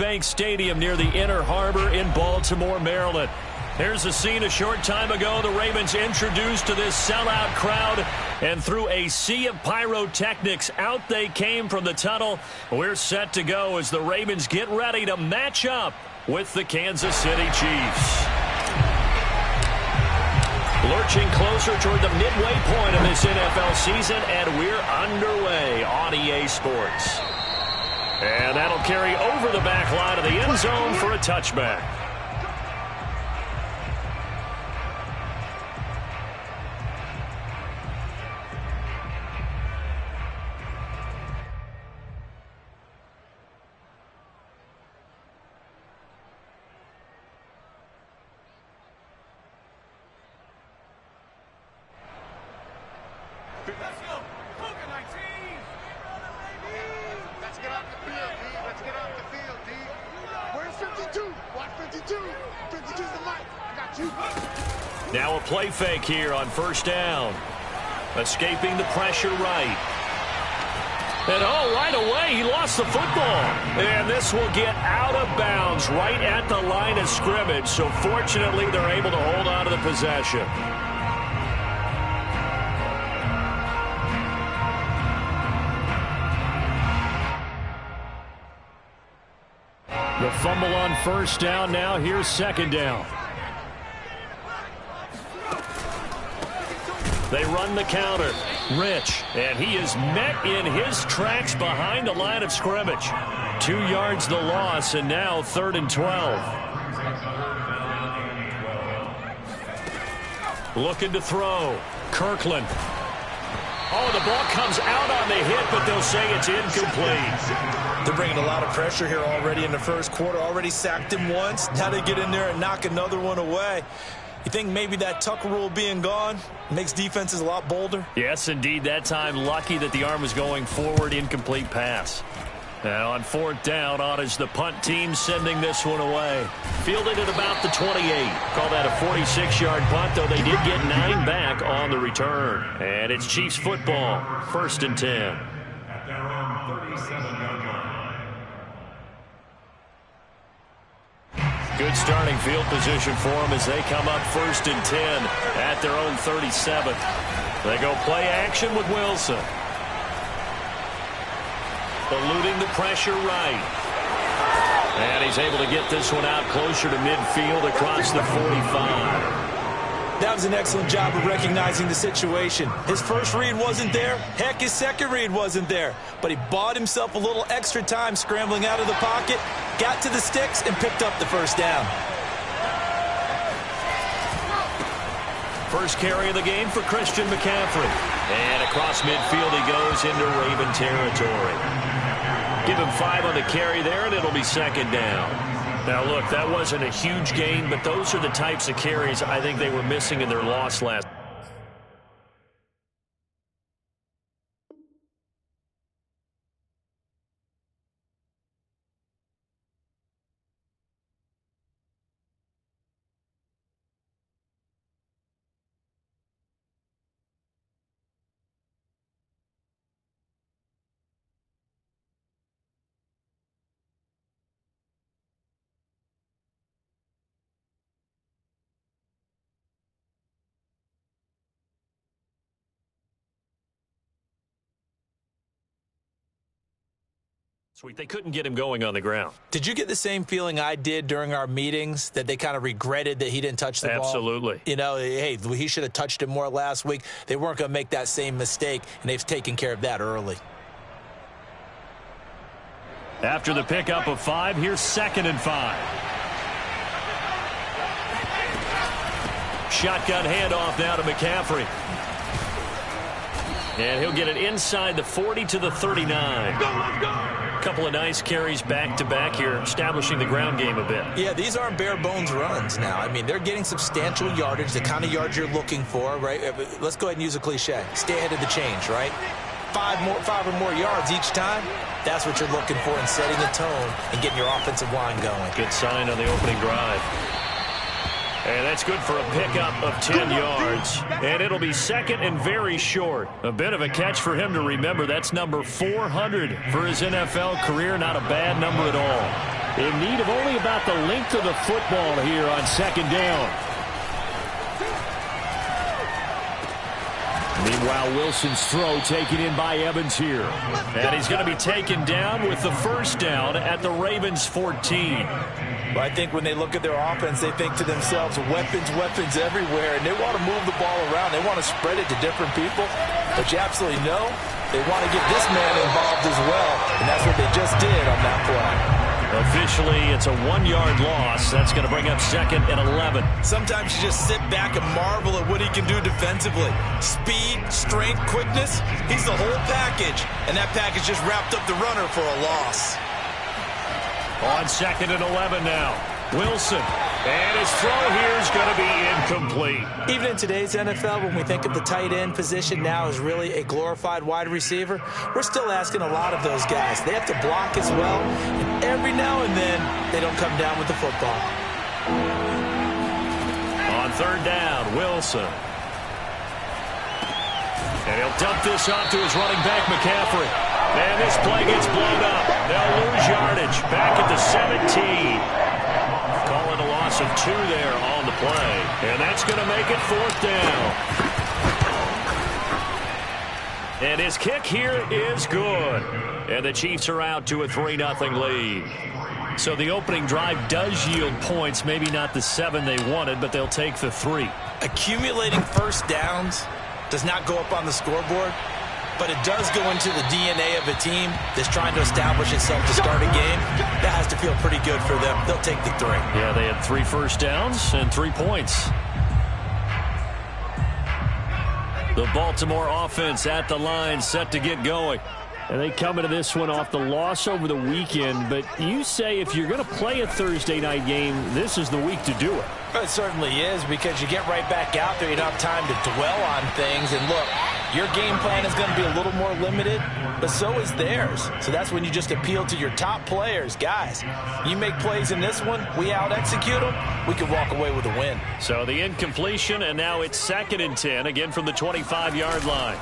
Bank Stadium near the Inner Harbor in Baltimore, Maryland. Here's a scene a short time ago. The Ravens introduced to this sellout crowd, and through a sea of pyrotechnics, out they came from the tunnel. We're set to go as the Ravens get ready to match up with the Kansas City Chiefs. Lurching closer toward the midway point of this NFL season, and we're underway on EA Sports. And that'll carry over the back line of the end zone for a touchback. Now a play fake here on first down. Escaping the pressure right. And right away he lost the football. And this will get out of bounds right at the line of scrimmage. So fortunately they're able to hold on to the possession. The fumble on first down. Now here's second down. They run the counter. Rich, and he is met in his tracks behind the line of scrimmage. 2 yards the loss, and now 3rd and 12. Looking to throw. Kirkland. Oh, the ball comes out on the hit, but they'll say it's incomplete. They're bringing a lot of pressure here already in the first quarter. Already sacked him once. Now they get in there and knock another one away. You think maybe that Tucker rule being gone makes defenses a lot bolder? Yes, indeed. That time, lucky that the arm was going forward. Incomplete pass. Now on 4th down, on is the punt team sending this one away. Fielded at about the 28. Call that a 46-yard punt, though they did get 9 back on the return. And it's Chiefs football, 1st and 10. Good starting field position for them as they come up 1st and 10 at their own 37. They go play action with Wilson. Eluding the pressure right. And he's able to get this one out closer to midfield across the 45. That was an excellent job of recognizing the situation. His first read wasn't there. Heck, his second read wasn't there. But he bought himself a little extra time scrambling out of the pocket, got to the sticks, and picked up the first down. First carry of the game for Christian McCaffrey. And across midfield he goes into Raven territory. Give him 5 on the carry there, and it'll be 2nd down. Now, look, that wasn't a huge gain, but those are the types of carries I think they were missing in their loss last. Sweet. They couldn't get him going on the ground. Did you get the same feeling I did during our meetings, that they kind of regretted that he didn't touch the ball? Absolutely. You know, hey, he should have touched it more last week. They weren't going to make that same mistake, and they've taken care of that early. After the pickup of 5, here's 2nd and 5. Shotgun handoff now to McCaffrey. And he'll get it inside the 40 to the 39. Let's go. Couple of nice carries back-to-back here, establishing the ground game a bit. Yeah, these aren't bare-bones runs now. I mean, they're getting substantial yardage, the kind of yards you're looking for, right? Let's go ahead and use a cliche. Stay ahead of the change, right? 5 or more yards each time. That's what you're looking for in setting a tone and getting your offensive line going. Good sign on the opening drive. And that's good for a pickup of 10 yards. And it'll be 2nd and very short. A bit of a catch for him to remember. That's number 400 for his NFL career. Not a bad number at all. in need of only about the length of the football here on second down. Meanwhile, Wilson's throw taken in by Evans here. And he's going to be taken down with the first down at the Ravens 14. Well, I think when they look at their offense, they think to themselves, weapons, weapons everywhere, and they want to move the ball around. They want to spread it to different people. But you absolutely know they want to get this man involved as well, and that's what they just did on that play. Officially, it's a 1-yard loss. That's going to bring up second and 11. Sometimes you just sit back and marvel at what he can do defensively. Speed, strength, quickness, he's the whole package. And that package just wrapped up the runner for a loss. On second and 11 now. Wilson. And his throw here is going to be incomplete. Even in today's NFL, when we think of the tight end position now as really a glorified wide receiver, we're still asking a lot of those guys. They have to block as well, and every now and then, they don't come down with the football. On third down, Wilson. And he'll dump this off to his running back, McCaffrey. And this play gets blown up. They'll lose yardage. Back at the 17. Call it a loss of 2 there on the play. And that's going to make it fourth down. And his kick here is good. And the Chiefs are out to a 3-0 lead. So the opening drive does yield points. Maybe not the 7 they wanted, but they'll take the 3. Accumulating first downs does not go up on the scoreboard, but it does go into the DNA of a team that's trying to establish itself to start a game. That has to feel pretty good for them. They'll take the 3. Yeah, they had 3 first downs and 3 points. The Baltimore offense at the line, set to get going. And they come into this one off the loss over the weekend. But you say if you're going to play a Thursday night game, this is the week to do it. It certainly is, because you get right back out there. You don't have time to dwell on things. And look, your game plan is going to be a little more limited, but so is theirs. So that's when you just appeal to your top players. Guys, you make plays in this one, we out-execute them, we can walk away with a win. So the incompletion, and now it's second and 10, again from the 25-yard line.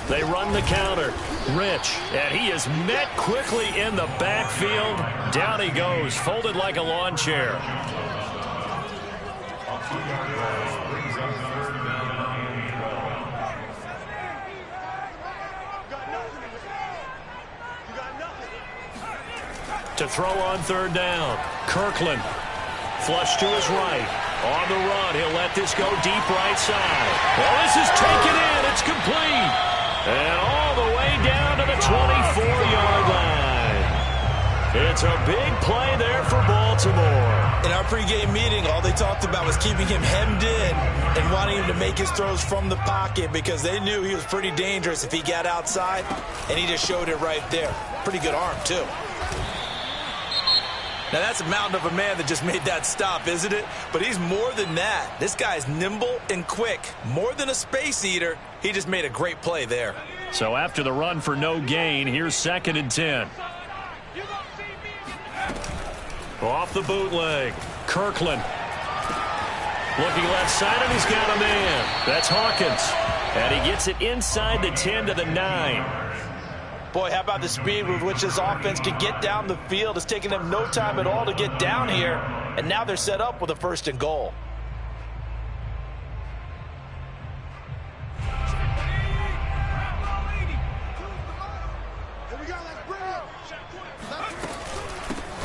They run the counter. Rich, and he is met quickly in the backfield. Down he goes, folded like a lawn chair. To throw on third down, Kirkland. Flush to his right. On the run, he'll let this go deep right side. Well, this is taken in. It's complete. And all the way down to the 24-yard line. It's a big play there for Baltimore. In our pregame meeting, all they talked about was keeping him hemmed in and wanting him to make his throws from the pocket, because they knew he was pretty dangerous if he got outside, and he just showed it right there. Pretty good arm, too. Now, that's a mountain of a man that just made that stop, isn't it? But he's more than that. This guy's nimble and quick. More than a space eater, he just made a great play there. So after the run for no gain, here's second and 10. Off the bootleg, Kirkland. Looking left side, and he's got a man. That's Hawkins. And he gets it inside the 10 to the 9. Boy, how about the speed with which this offense can get down the field? It's taken them no time at all to get down here, and now they're set up with a 1st and goal.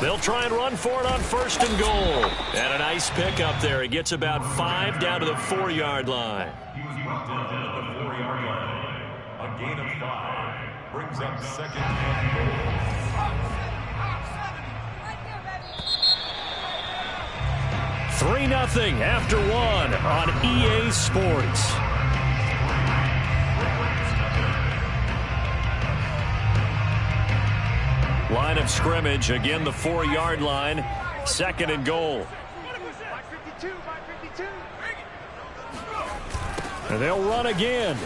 They'll try and run for it on 1st and goal. And a nice pick up there. He gets about 5 down to the 4-yard line. A gain of 5. Brings up second and goal. Right there, 3-0 after 1 on EA Sports. Line of scrimmage, again the 4-yard line, 2nd and goal. And they'll run again.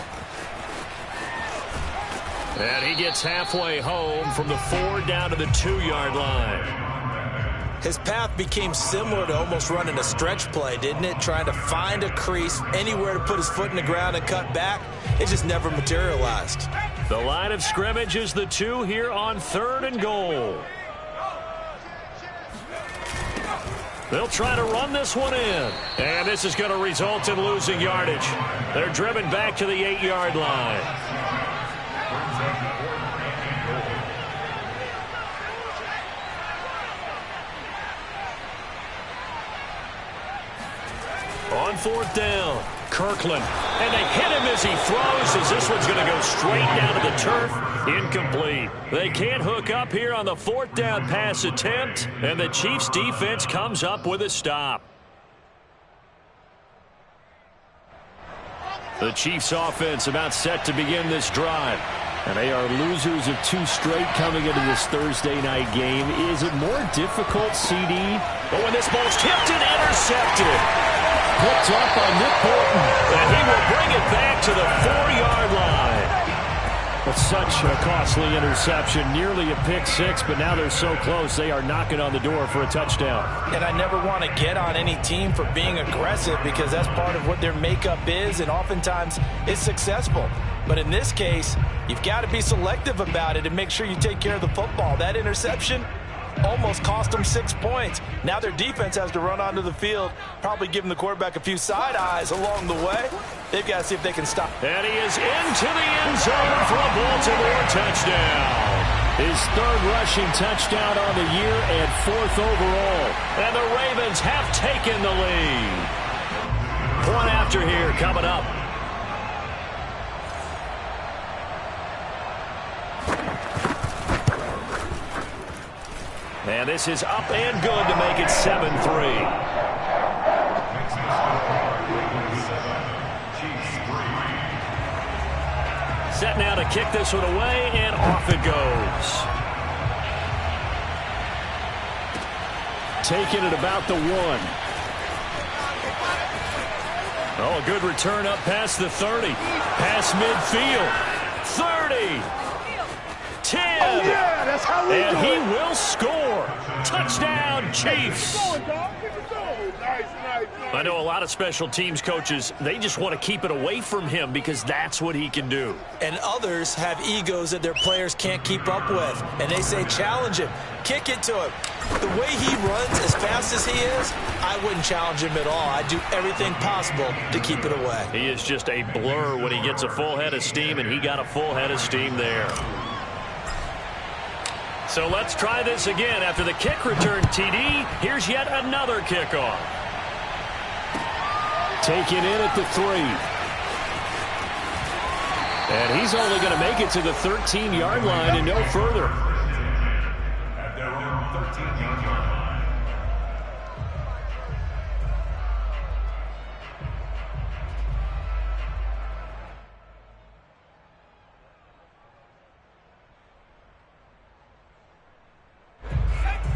And he gets halfway home from the 4 down to the 2-yard line. His path became similar to almost running a stretch play, didn't it? Trying to find a crease, anywhere to put his foot in the ground and cut back. It just never materialized. The line of scrimmage is the 2 here on 3rd and goal. They'll try to run this one in. And this is going to result in losing yardage. They're driven back to the 8-yard line. On 4th down, Kirkland. And they hit him as he throws, as this one's going to go straight down to the turf. Incomplete. They can't hook up here on the 4th down pass attempt, and the Chiefs defense comes up with a stop. The Chiefs offense about set to begin this drive. And they are losers of 2 straight coming into this Thursday night game. Is it more difficult, CD? But when this ball's tipped and intercepted. Picked up by Nick Bolton. And he will bring it back to the 4-yard line. But such a costly interception. Nearly a pick six, but now they're so close they are knocking on the door for a touchdown. And I never want to get on any team for being aggressive because that's part of what their makeup is, and oftentimes it's successful. But in this case, you've got to be selective about it and make sure you take care of the football. That interception almost cost them 6 points. Now their defense has to run onto the field, probably giving the quarterback a few side eyes along the way. They've got to see if they can stop. And he is into the end zone for a Baltimore touchdown. His 3rd rushing touchdown on the year and 4th overall. And the Ravens have taken the lead. Point after here coming up. And this is up and good to make it 7-3. Set now to kick this one away, and off it goes. Taking it about the 1. Oh, a good return up past the 30. Past midfield. 30. 10. Oh, yeah, that's how we and do he it. will score. Touchdown, Chiefs. I know a lot of special teams coaches, they just want to keep it away from him because that's what he can do. And others have egos that their players can't keep up with. And they say, challenge him. Kick it to him. The way he runs as fast as he is, I wouldn't challenge him at all. I'd do everything possible to keep it away. He is just a blur when he gets a full head of steam, and he got a full head of steam there. So let's try this again. After the kick return TD, here's yet another kickoff. Taken in at the 3. And he's only going to make it to the 13-yard line and no further. At their own 13-yard line.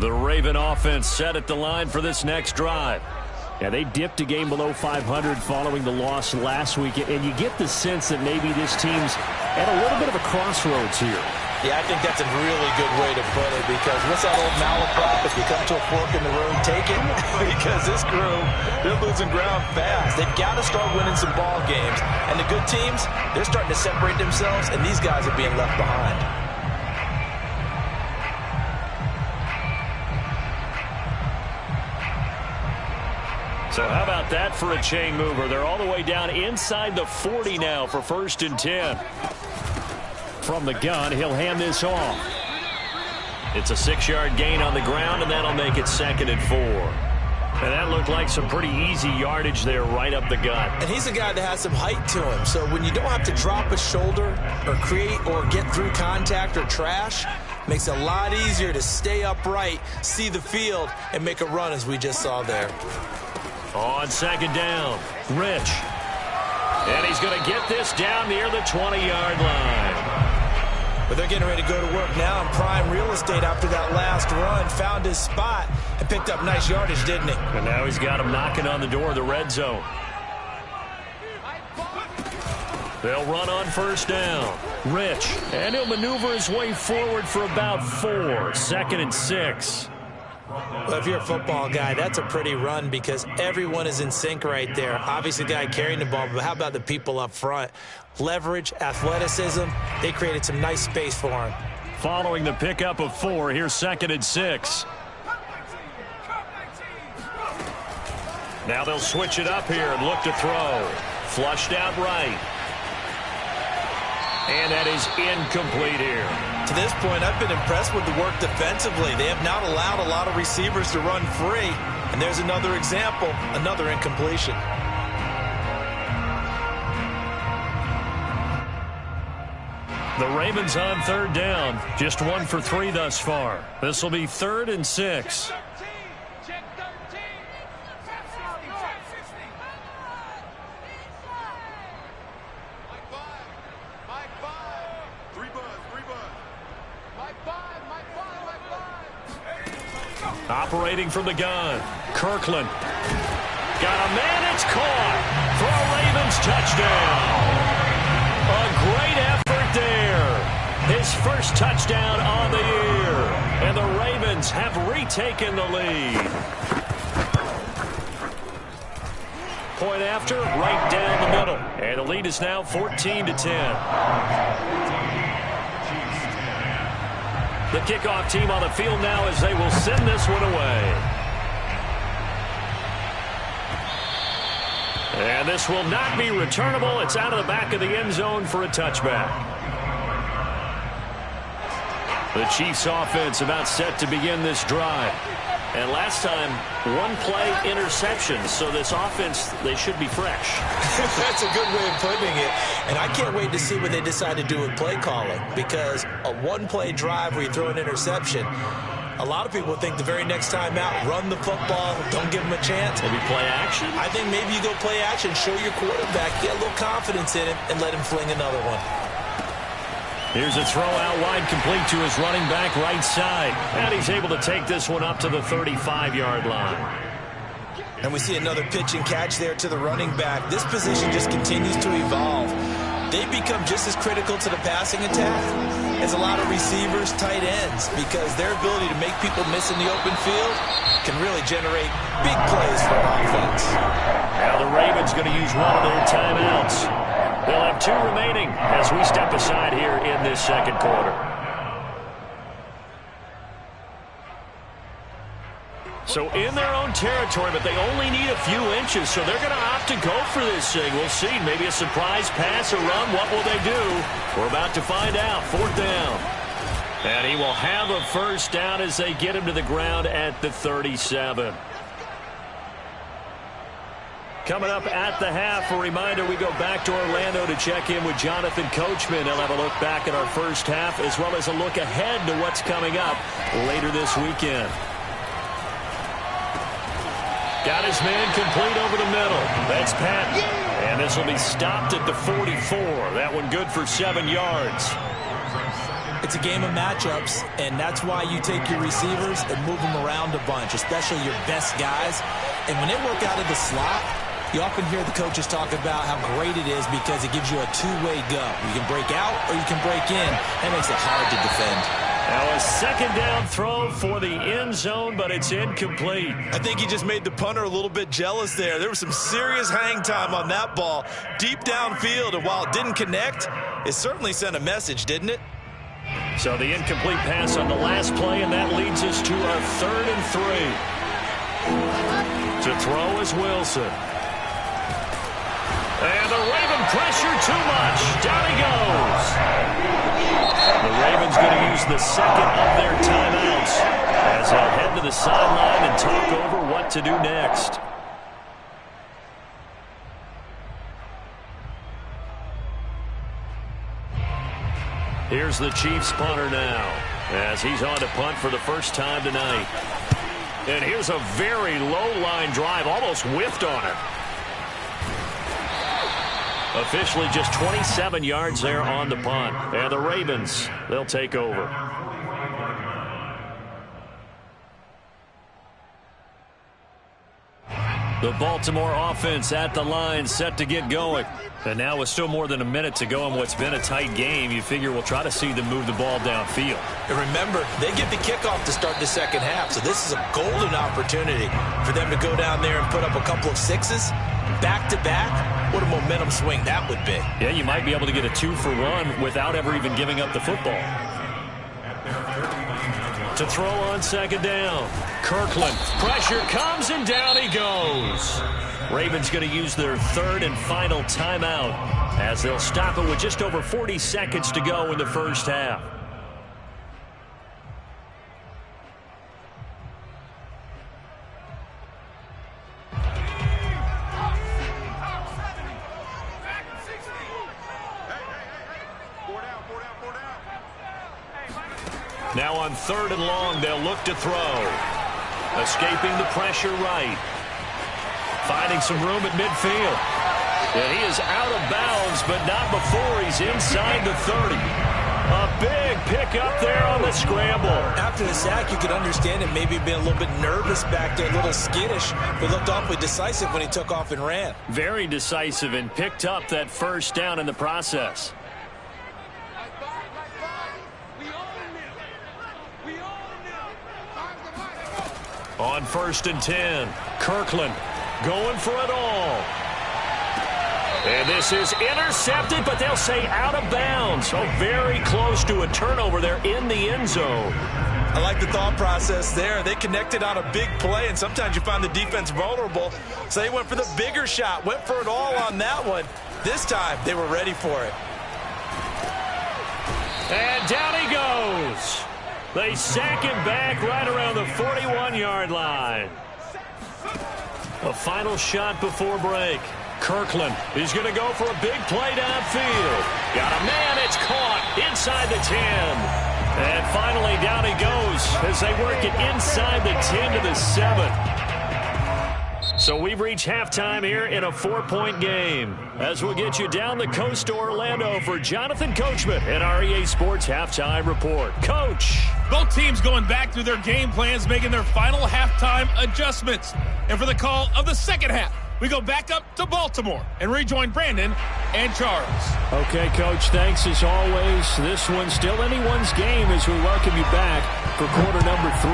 The Raven offense set at the line for this next drive. Yeah, they dipped a game below 500 following the loss last week, and you get the sense that maybe this team's at a little bit of a crossroads here. Yeah, I think that's a really good way to put it because what's that old malaprop? If you come to a fork in the road, take it. Because this crew, they're losing ground fast. They've got to start winning some ball games. And the good teams, they're starting to separate themselves, and these guys are being left behind. So how about that for a chain mover? They're all the way down inside the 40 now for 1st and 10. From the gun, he'll hand this off. It's a 6-yard gain on the ground, and that'll make it 2nd and 4. And that looked like some pretty easy yardage there right up the gut. And he's a guy that has some height to him. So when you don't have to drop a shoulder or create or get through contact or trash, makes it a lot easier to stay upright, see the field, and make a run as we just saw there. On 2nd down, Rich. And he's going to get this down near the 20-yard line. But they're getting ready to go to work now in prime real estate after that last run. Found his spot and picked up nice yardage, didn't he? And now he's got him knocking on the door of the red zone. They'll run on 1st down. Rich. And he'll maneuver his way forward for about 4. 2nd and 6. Well, if you're a football guy, that's a pretty run because everyone is in sync right there. Obviously, the guy carrying the ball, but how about the people up front? Leverage, athleticism, they created some nice space for him. Following the pickup of 4, here's 2nd and 6. Now they'll switch it up here and look to throw. Flushed out right. And that is incomplete here. To this point, I've been impressed with the work defensively. They have not allowed a lot of receivers to run free. And there's another example, another incompletion. The Ravens on third down. Just 1 for 3 thus far. This will be 3rd and 6. Operating from the gun. Kirkland. Got a man, it's caught. For a Ravens touchdown. A great effort there. His first touchdown on the year. And the Ravens have retaken the lead. Point after, right down the middle. And the lead is now 14-10. The kickoff team on the field now as they will send this one away. And this will not be returnable. It's out of the back of the end zone for a touchback. The Chiefs offense about set to begin this drive. And last time, 1-play interception. So this offense, they should be fresh. That's a good way of putting it. And I can't wait to see what they decide to do with play calling. Because a 1-play drive where you throw an interception, a lot of people think the very next time out, run the football, don't give them a chance. Maybe play action? I think maybe you go play action, show your quarterback, get a little confidence in him, and let him fling another one. Here's a throw out wide, complete to his running back right side. And he's able to take this one up to the 35-yard line. And we see another pitch and catch there to the running back. This position just continues to evolve. They become just as critical to the passing attack as a lot of receivers, tight ends, because their ability to make people miss in the open field can really generate big plays for offense. Now the Ravens going to use one of their timeouts. They'll have 2 remaining as we step aside here in this second quarter. So in their own territory, but they only need a few inches, so they're going to opt to go for this thing. We'll see. Maybe a surprise pass or run. What will they do? We're about to find out. 4th down. And he will have a first down as they get him to the ground at the 37. Coming up at the half, a reminder, we go back to Orlando to check in with Jonathan Coachman. He'll have a look back at our first half as well as a look ahead to what's coming up later this weekend. Got his man complete over the middle. That's Patton. And this will be stopped at the 44. That one good for 7 yards. It's a game of matchups, and that's why you take your receivers and move them around a bunch, especially your best guys. And when they work out of the slot, you often hear the coaches talk about how great it is because it gives you a two-way go. You can break out or you can break in. That makes it hard to defend. Now a second down throw for the end zone, but it's incomplete. I think he just made the punter a little bit jealous there. There was some serious hang time on that ball deep downfield, and while it didn't connect, it certainly sent a message, didn't it? So the incomplete pass on the last play, and that leads us to a 3rd and 3. To throw is Wilson. And the Raven pressure too much. Down he goes. The Ravens going to use the second of their timeouts as they'll head to the sideline and talk over what to do next. Here's the Chiefs punter now as he's on to punt for the first time tonight. And here's a very low line drive, almost whiffed on it. Officially just 27 yards there on the punt. And the Ravens, they'll take over. The Baltimore offense at the line, set to get going. And now with still more than a minute to go in what's been a tight game, you figure we'll try to see them move the ball downfield. And remember, they get the kickoff to start the second half, so this is a golden opportunity for them to go down there and put up a couple of sixes back-to-back. What a momentum swing that would be. Yeah, you might be able to get a 2-for-1 without ever even giving up the football. To throw on second down. Kirkland. Pressure comes, and down he goes. Ravens going to use their third and final timeout as they'll stop it with just over 40 seconds to go in the first half. Now on third and long, they'll look to throw. Escaping the pressure right. Finding some room at midfield. And he is out of bounds, but not before he's inside the 30. A big pickup there on the scramble. After the sack, you could understand it maybe being a little bit nervous back there, a little skittish, but looked awfully decisive when he took off and ran. Very decisive and picked up that first down in the process. On 1st and 10, Kirkland going for it all. And this is intercepted, but they'll say out of bounds. So very close to a turnover there in the end zone. I like the thought process there. They connected on a big play, and sometimes you find the defense vulnerable. So they went for the bigger shot, went for it all on that one. This time, they were ready for it. And down he goes. They sack him back right around the 41-yard line. A final shot before break. Kirkland is going to go for a big play downfield. Got a man, it's caught inside the 10. And finally down he goes as they work it inside the 10 to the 7. So we've reached halftime here in a 4-point game. As we'll get you down the coast to Orlando for Jonathan Coachman and our EA Sports Halftime Report. Coach! Both teams going back through their game plans, making their final halftime adjustments. And for the call of the second half, we go back up to Baltimore and rejoin Brandon and Charles. Okay, Coach, thanks as always. This one's still anyone's game as we welcome you back for quarter number 3.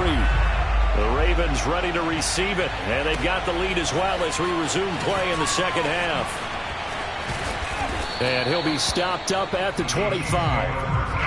The Ravens ready to receive it, and they've got the lead as well as we resume play in the second half. And he'll be stopped up at the 25.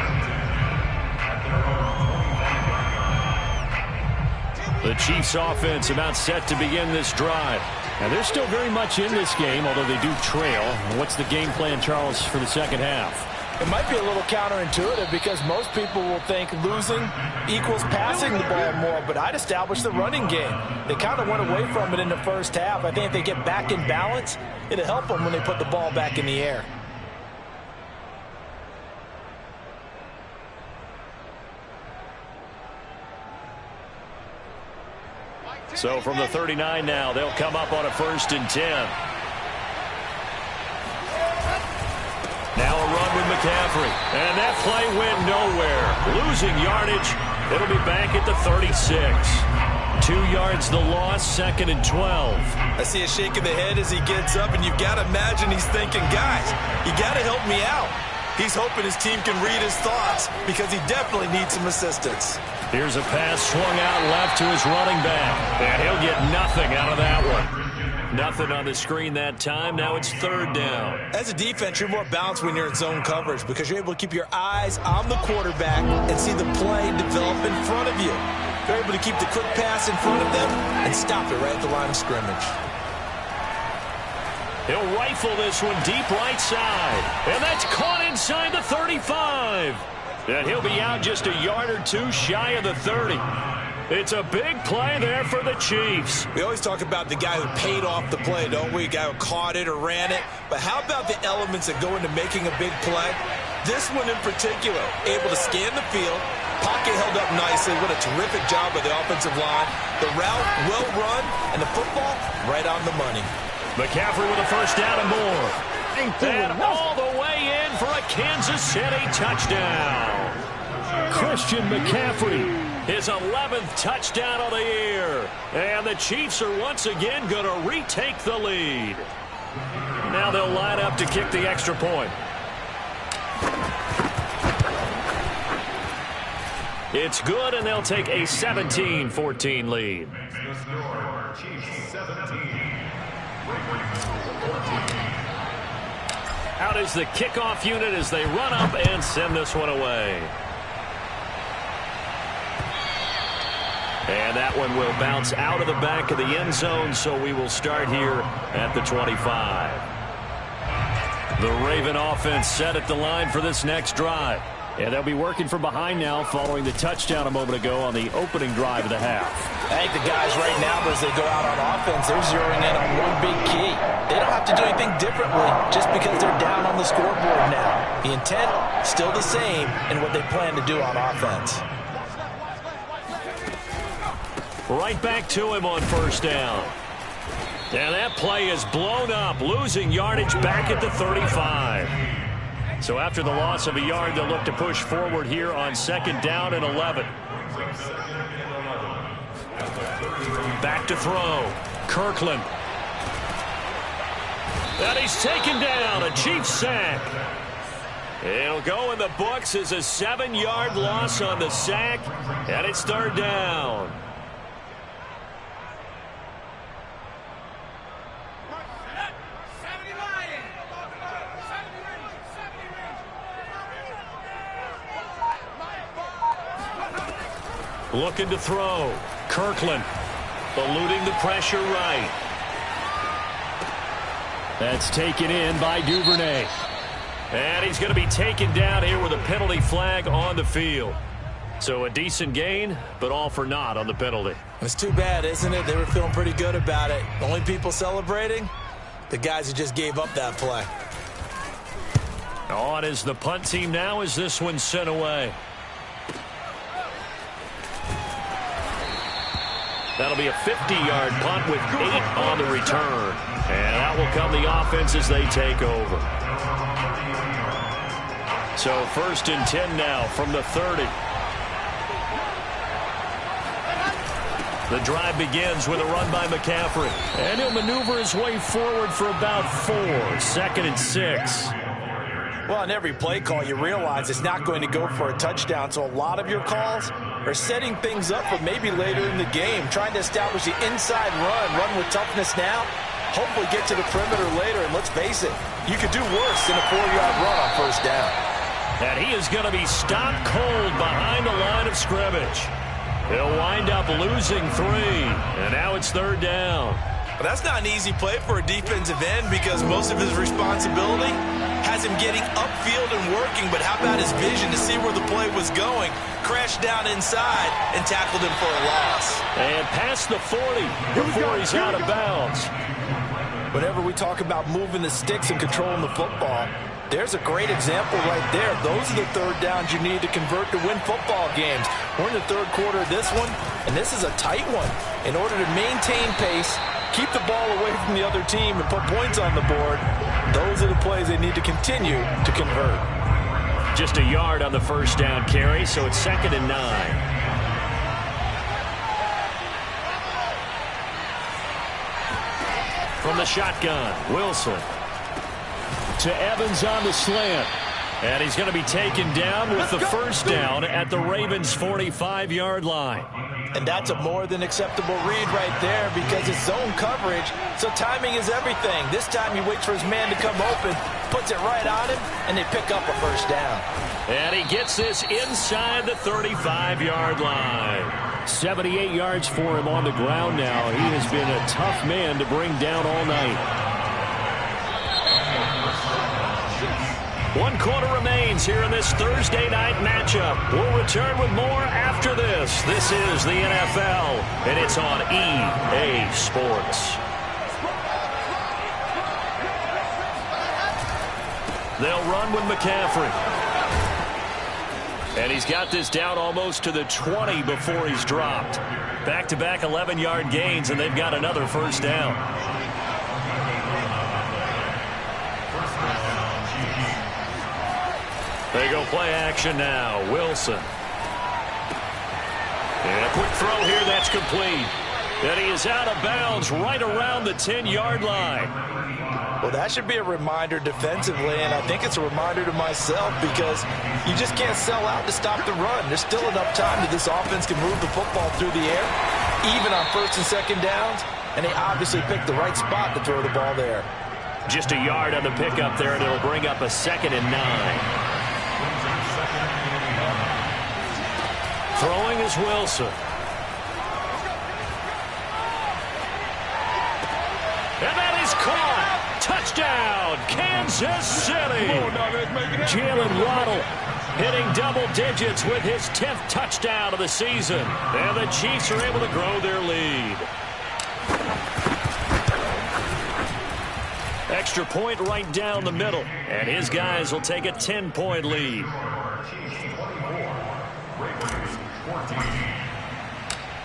The Chiefs offense about set to begin this drive. Now, they're still very much in this game, although they do trail. What's the game plan, Charles, for the second half? It might be a little counterintuitive because most people will think losing equals passing the ball more, but I'd establish the running game. They kind of went away from it in the first half. I think if they get back in balance, it'll help them when they put the ball back in the air. So from the 39 now, they'll come up on a 1st and 10. Now a run with McCaffrey. And that play went nowhere. Losing yardage. It'll be back at the 36. 2 yards the loss, 2nd and 12. I see a shake of the head as he gets up, and you've got to imagine he's thinking, guys, you got to help me out. He's hoping his team can read his thoughts because he definitely needs some assistance. Here's a pass swung out left to his running back. And he'll get nothing out of that one. Nothing on the screen that time. Now it's 3rd down. As a defense, you're more balanced when you're in zone coverage because you're able to keep your eyes on the quarterback and see the play develop in front of you. You're able to keep the quick pass in front of them and stop it right at the line of scrimmage. He'll rifle this one deep right side. And that's caught inside the 35. And he'll be out just a yard or two shy of the 30. It's a big play there for the Chiefs. We always talk about the guy who paid off the play, don't we? The guy who caught it or ran it. But how about the elements that go into making a big play? This one in particular, able to scan the field, pocket held up nicely. What a terrific job by the offensive line. The route well run, and the football right on the money. McCaffrey with a 1st down and more. And all the way in for a Kansas City touchdown. Christian McCaffrey, his 11th touchdown of the year. And the Chiefs are once again going to retake the lead. Now they'll line up to kick the extra point. It's good, and they'll take a 17-14 lead. The score, Chiefs 17. Out is the kickoff unit as they run up and send this one away. And that one will bounce out of the back of the end zone, so we will start here at the 25. The Raven offense set at the line for this next drive. And they'll be working from behind now following the touchdown a moment ago on the opening drive of the half. I think the guys right now, as they go out on offense, they're zeroing in on one big key. They don't have to do anything differently just because they're down on the scoreboard now. The intent, still the same in what they plan to do on offense. Right back to him on first down. And that play is blown up, losing yardage back at the 35. So after the loss of a yard, they'll look to push forward here on second down and 11. Back to throw. Kirkland. And he's taken down. A Chiefs sack. It'll go in the books as a 7-yard loss on the sack. And it's third down. Looking to throw. Kirkland eluding the pressure right. That's taken in by Duvernay. And he's going to be taken down here with a penalty flag on the field. So a decent gain, but all for naught on the penalty. It's too bad, isn't it? They were feeling pretty good about it. The only people celebrating, the guys who just gave up that play. On is the punt team now as this one's sent away. That'll be a 50-yard punt with 8 on the return. And out will come the offense as they take over. So first and 10 now from the 30. The drive begins with a run by McCaffrey. And he'll maneuver his way forward for about 4. Second and 6. Well, on every play call, you realize it's not going to go for a touchdown. So a lot of your calls are setting things up for maybe later in the game, trying to establish the inside run with toughness now, hopefully get to the perimeter later. And let's face it, you could do worse than a 4-yard run on first down. And he is going to be stopped cold behind the line of scrimmage. He'll wind up losing 3, and now it's third down. But that's not an easy play for a defensive end because most of his responsibility has him getting upfield and working, but how about his vision to see where the play was going? Crashed down inside and tackled him for a loss. And past the 40 before he's out of bounds. Whenever we talk about moving the sticks and controlling the football, there's a great example right there. Those are the third downs you need to convert to win football games. We're in the third quarter of this one, and this is a tight one. In order to maintain pace, keep the ball away from the other team, and put points on the board, those are the plays they need to continue to convert. Just a yard on the first down carry, so it's second and 9. From the shotgun, Wilson. To Evans on the slant. And he's going to be taken down with the first down at the Ravens' 45-yard line. And that's a more than acceptable read right there because it's zone coverage, so timing is everything. This time he waits for his man to come open, puts it right on him, and they pick up a first down. And he gets this inside the 35-yard line. 78 yards for him on the ground now. He has been a tough man to bring down all night. 1 quarter remains here in this Thursday night matchup. We'll return with more after this. This is the NFL, and it's on EA Sports. They'll run with McCaffrey. And he's got this down almost to the 20 before he's dropped. Back-to-back 11-yard gains, and they've got another first down. They go play action now. Wilson. And a quick throw here that's complete. And he is out of bounds right around the 10-yard line. Well, that should be a reminder defensively, and I think it's a reminder to myself because you just can't sell out to stop the run. There's still enough time that this offense can move the football through the air, even on first and second downs, and they obviously picked the right spot to throw the ball there. Just a yard on the pickup there, and it'll bring up a 2nd and 9. Throwing is Wilson. He's caught. Touchdown, Kansas City. Jalen Waddle hitting double digits with his 10th touchdown of the season. And the Chiefs are able to grow their lead. Extra point right down the middle. And his guys will take a 10-point lead.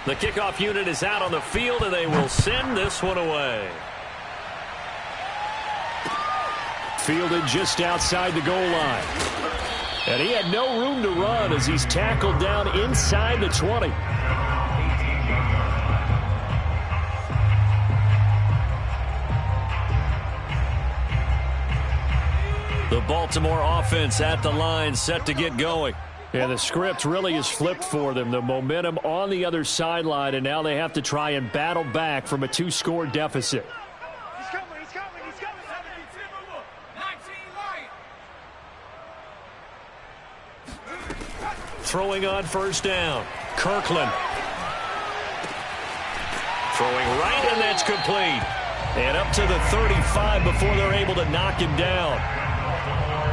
The kickoff unit is out on the field, and they will send this one away. Fielded just outside the goal line. And he had no room to run as he's tackled down inside the 20. The Baltimore offense at the line, set to get going. And the script really is flipped for them. The momentum on the other sideline, and now they have to try and battle back from a 2-score deficit. He's coming. Throwing on first down. Kirkland. Throwing right, and that's complete. And up to the 35 before they're able to knock him down.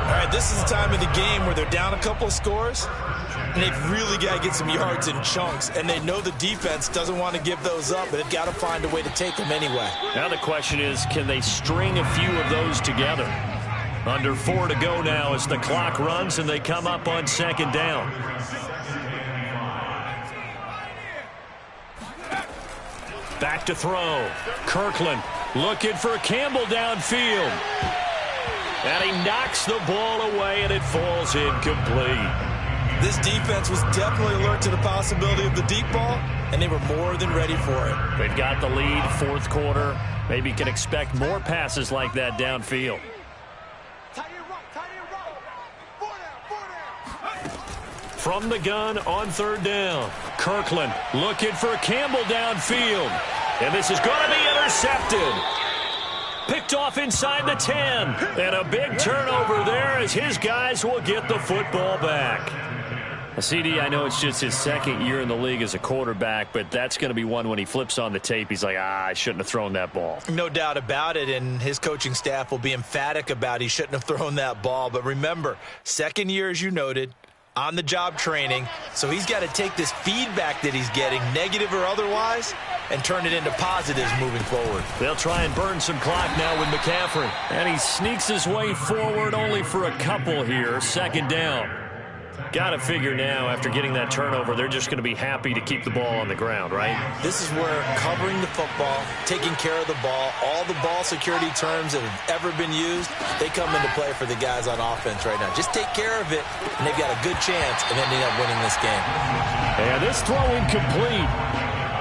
All right, this is the time of the game where they're down a couple of scores, and they've really got to get some yards in chunks, and they know the defense doesn't want to give those up, but they've got to find a way to take them anyway. Now the question is, can they string a few of those together? Under 4 to go now as the clock runs, and they come up on second down. Back to throw. Kirkland looking for Campbell downfield. And he knocks the ball away, and it falls incomplete. This defense was definitely alert to the possibility of the deep ball, and they were more than ready for it. They've got the lead, fourth quarter. Maybe can expect more passes like that downfield. From the gun on third down. Kirkland looking for Campbell downfield. And this is going to be intercepted. Picked off inside the 10. And a big turnover there as his guys will get the football back. CD, I know it's just his second year in the league as a quarterback, but that's going to be one when he flips on the tape. He's like, I shouldn't have thrown that ball. No doubt about it, and his coaching staff will be emphatic about he shouldn't have thrown that ball. But remember, second year, as you noted, on-the-job training, so he's got to take this feedback that he's getting, negative or otherwise, and turn it into positives moving forward. They'll try and burn some clock now with McCaffrey. And he sneaks his way forward only for a couple here. Second down. Got to figure now, after getting that turnover, they're just going to be happy to keep the ball on the ground, right? This is where covering the football, taking care of the ball, all the ball security terms that have ever been used, they come into play for the guys on offense right now. Just take care of it, and they've got a good chance of ending up winning this game. And this throw incomplete.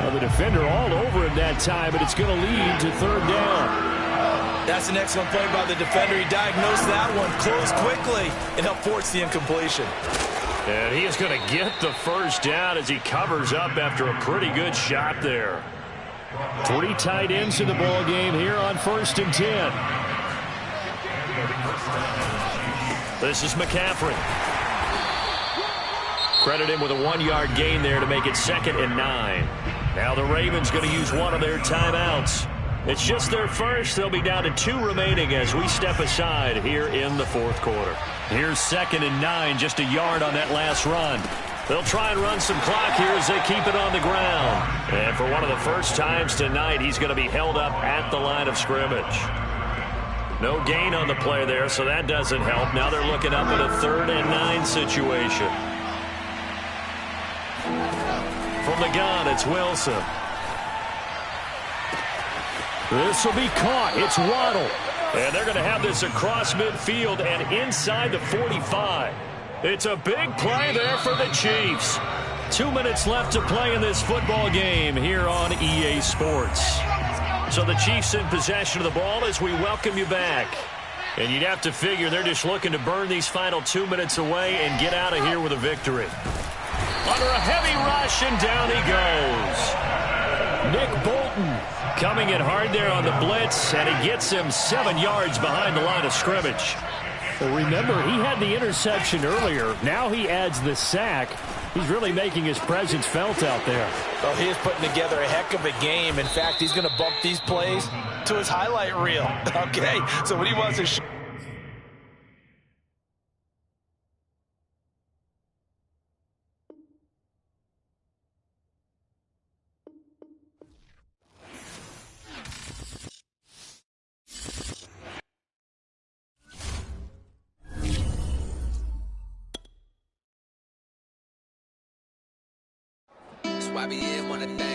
Well, the defender all over him that time, but it's going to lead to third down. That's an excellent play by the defender. He diagnosed that one, closed quickly, and helped force the incompletion. And he is going to get the first down as he covers up after a pretty good shot there. 3 tight ends in the ball game here on 1st and 10. This is McCaffrey. Credit him with a 1-yard gain there to make it 2nd and 9. Now the Ravens going to use one of their timeouts. It's just their first. They'll be down to 2 remaining as we step aside here in the 4th quarter. Here's 2nd and 9, just a yard on that last run. They'll try and run some clock here as they keep it on the ground. And for one of the first times tonight, he's going to be held up at the line of scrimmage. No gain on the play there, so that doesn't help. Now they're looking up at a 3rd and 9 situation. From the gun, it's Wilson. This will be caught. It's Waddle. And they're going to have this across midfield and inside the 45. It's a big play there for the Chiefs. 2 minutes left to play in this football game here on EA Sports. So the Chiefs in possession of the ball as we welcome you back. And you'd have to figure they're just looking to burn these final 2 minutes away and get out of here with a victory. Under a heavy rush, and down he goes. Nick Bolton coming in hard there on the blitz, and he gets him 7 yards behind the line of scrimmage. Well, remember, he had the interception earlier. Now he adds the sack. He's really making his presence felt out there. Oh, he is putting together a heck of a game. In fact, he's going to bump these plays to his highlight reel. Okay, so what he wants to YBN wanna thank